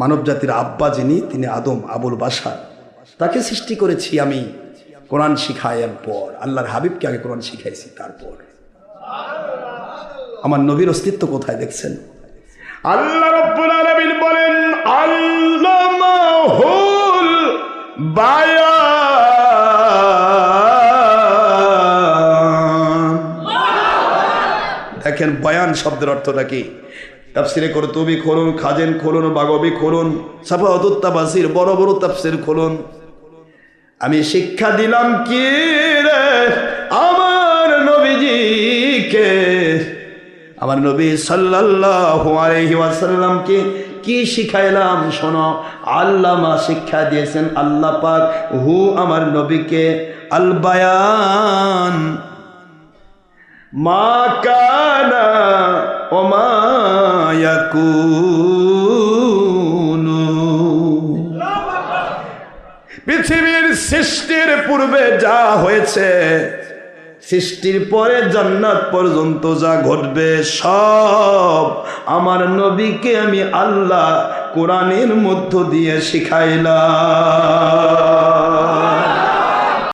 মানব জাতির আব্বা যিনি, তিনি আদম, আবুল বাশার, তাকে সৃষ্টি করেছি আমি কোরআন শিখাইয়ার পর। আল্লাহর হাবিবকে আগে কোরআন শিখাইছি, তারপর আমার নবীর অস্তিত্ব কোথায় দেখছেন? আল্লাহ রাব্বুল আলামিন বলেন আল্লামাহুল বায়ান। দেখেন বয়ান শব্দের অর্থটা কি? তাফসিরে কুরতুবী খুলুন, খাজেন খুলুন, বাগবী খুলুন, সাফাওয়াতুত তাফসির, বড় বড় তাফসির খুলুন। আমি শিক্ষা দিলাম কি রে আমার নবীজিকে, আমার নবী সাল্লাল্লাহু আলাইহি ওয়াসাল্লামকে কি শিখাইলাম শোনো। আল্লামা শিক্ষা দিয়েছেন আল্লাহ পাক হু আমার নবীকে আল বায়ান, মা কানা ওয়া মা ইয়াকুনু। পৃথিবীর সৃষ্টির পূর্বে যা হয়েছে, সৃষ্টির পরে জান্নাত পর্যন্ত যা ঘটবে, সব আমার নবীকে আমি আল্লাহ কোরআনের মধ্য দিয়ে শিখাইলাম।